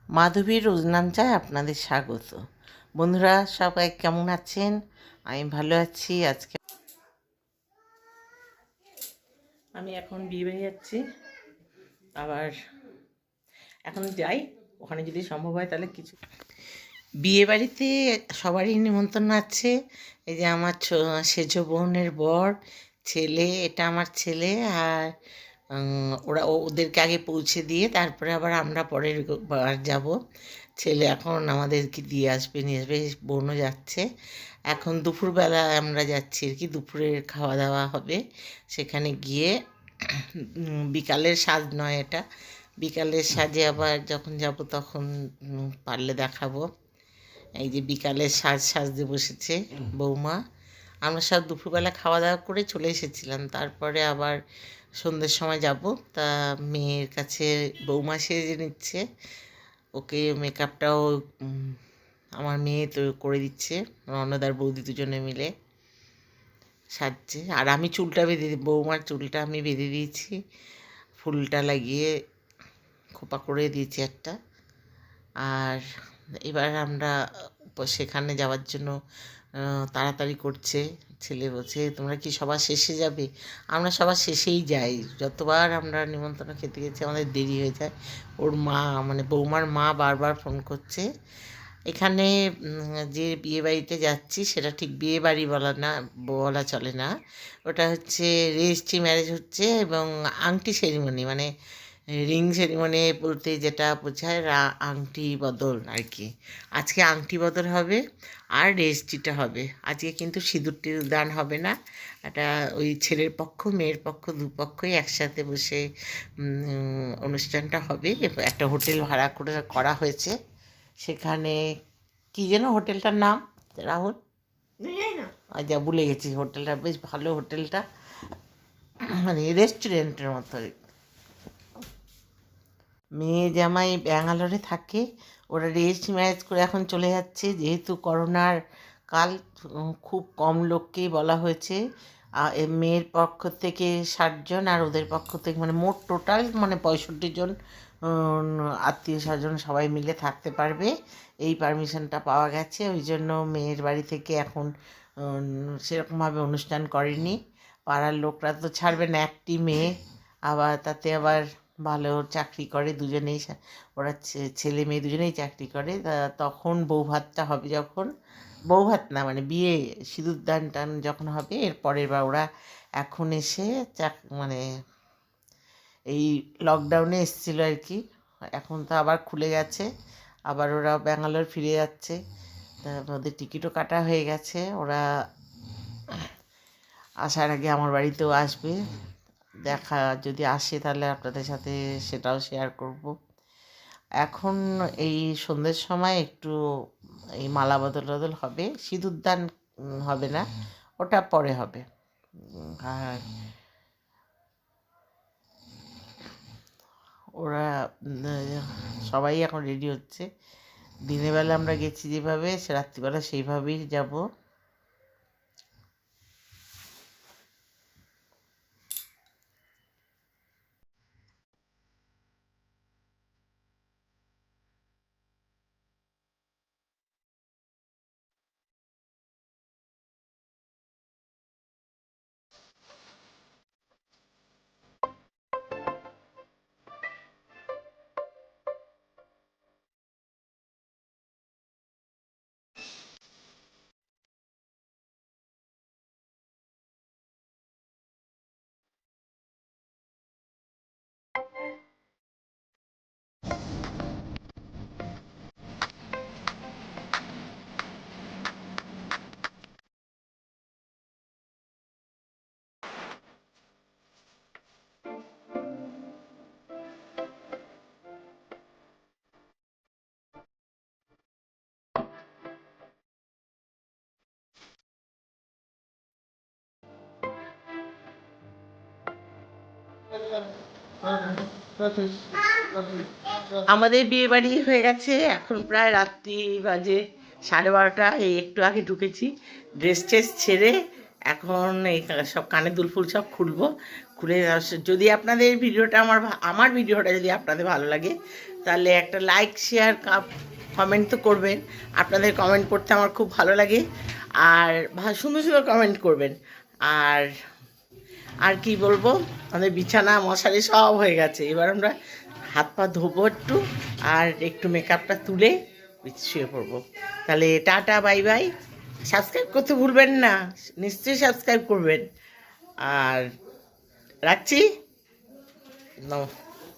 মাধবীর রোজনামচায় আপনাদের স্বাগত। বন্ধুরা সবাই কেমন আছেন? আমি ভালো আছি। আজকে আমি এখন বিয়ে বাড়ি যাচ্ছি, আবার এখন যাই, ওখানে যদি সম্ভব হয় তাহলে কিছু বিয়ে বাড়িতে সবারই নিমন্ত্রণ আছে। এই যে আমার সেজ বোনের বর, ছেলে, এটা আমার ছেলে, আর ওরা ওদেরকে আগে পৌঁছে দিয়ে তারপরে আবার আমরা পরের বার যাব। ছেলে এখন আমাদেরকে দিয়ে আসবে, নিয়ে আসবে, বোনও যাচ্ছে। এখন দুপুরবেলা আমরা যাচ্ছি আর কি, দুপুরের খাওয়া দাওয়া হবে সেখানে গিয়ে। বিকালের সাজ নয় এটা, বিকালের সাজে আবার যখন যাব তখন পারলে দেখাবো। এই যে বিকালে সাজতে বসেছে বৌমা। আমরা সব দুপুরবেলা খাওয়া দাওয়া করে চলে এসেছিলাম, তারপরে আবার সন্ধ্যের সময় যাব। তা মেয়ের কাছে বৌমা সেজে নিচ্ছে, ওকে মেকআপটাও আমার মেয়ে তো করে দিচ্ছে, অন্নদার বৌদি দুজনে মিলে সাজছে। আর আমি চুলটা বেঁধে বৌমার চুলটা আমি বেঁধে দিয়েছি, ফুলটা লাগিয়ে খোপা করে দিয়েছি একটা। আর এবার আমরা সেখানে যাওয়ার জন্য তাড়াতাড়ি করছে। ছেলে বলছে তোমরা কি সবার শেষে যাবে? আমরা সবার শেষেই যাই, যতবার আমরা নিমন্ত্রণ খেতে গেছি আমাদের দেরি হয়ে যায়। ওর মা মানে বৌমার মা বারবার ফোন করছে। এখানে যে বিয়ে বাড়িতে যাচ্ছি সেটা ঠিক বিয়ে বাড়ি বলা চলে না, ওটা হচ্ছে রেজিস্ট্রি ম্যারেজ হচ্ছে, এবং আংটি সেরিমনি, মানে রিং সেরিমনি বলতে যেটা বোঝায় আংটি বদল আর কি। আজকে আংটি বদল হবে আর রেজিস্ট্রিটা হবে। আজকে কিন্তু সিঁদুর টিঁদুর দান হবে না। এটা ওই ছেলের পক্ষ মেয়ের পক্ষ দুপক্ষই একসাথে বসে অনুষ্ঠানটা হবে। একটা হোটেল ভাড়া করে করা হয়েছে সেখানে। কী যেন হোটেলটার নাম, রাহুল? যা ভুলে গেছি, হোটেলটা বেশ ভালো হোটেলটা, মানে রেস্টুরেন্টের মতো। মেয়ে জামাই ব্যাঙ্গালোরে থাকে, ওরা রেজিস্ট্রি ম্যারেজ করে এখন চলে যাচ্ছে। যেহেতু করোনার কাল, খুব কম লোককেই বলা হয়েছে। মেয়ের পক্ষ থেকে 60 জন আর ওদের পক্ষ থেকে মানে মোট টোটাল মানে 65 জন আত্মীয় স্বজন সবাই মিলে থাকতে পারবে, এই পারমিশনটা পাওয়া গেছে। ওই জন্য মেয়ের বাড়ি থেকে এখন সেরকমভাবে অনুষ্ঠান করেনি। পাড়ার লোকরা তো ছাড়বে না, একটি মেয়ে, আবার তাতে আবার ভালো চাকরি করে দুজনেই, ওরা ছেলে মেয়ে দুজনেই চাকরি করে। তখন বৌভাতটা হবে, যখন বৌভাত না মানে বিয়ে সিঁদুর দান টান যখন হবে এর পরের বার ওরা এখন এসে মানে এই লকডাউনে এসেছিলো আর কি। এখন তো আবার খুলে গেছে, আবার ওরা ব্যাঙ্গালোর ফিরে যাচ্ছে। ওদের টিকিটও কাটা হয়ে গেছে, ওরা আসার আগে আমার বাড়িতেও আসবে। দেখা যদি আসে তাহলে আপনাদের সাথে সেটাও শেয়ার করব। এখন এই সন্ধ্যের সময় একটু এই মালা বদল টদল হবে, সিঁদুর দান হবে না, ওটা পরে হবে। আর ওরা সবাই এখন রেডি হচ্ছে। দিনের বেলা আমরা গেছি যেভাবে, রাত্রিবেলা সেইভাবেই যাব। আমাদের বিয়ে বাড়ি হয়ে গেছে, এখন প্রায় রাত্রি বাজে 12:30। এই একটু আগে ঢুকেছি, ড্রেস ট্রেস ছেড়ে এখন এই সব কানের দুল ফুল সব খুলবো, খুলে যদি আপনাদের ভিডিওটা আমার ভিডিওটা যদি আপনাদের ভালো লাগে তাহলে একটা লাইক শেয়ার কমেন্ট তো করবেন। আপনাদের কমেন্ট পড়তে আমার খুব ভালো লাগে, আর সুন্দর সুন্দর কমেন্ট করবেন। আর আর কি বলবো, আমাদের বিছানা মশারি সব হয়ে গেছে। এবার আমরা হাত পা ধোবো একটু, আর একটু মেকআপটা তুলে শুয়ে পড়বো। তাহলে টাটা, বাই বাই। সাবস্ক্রাইব করতে ভুলবেন না, নিশ্চয়ই সাবস্ক্রাইব করবেন। আর রাখছি।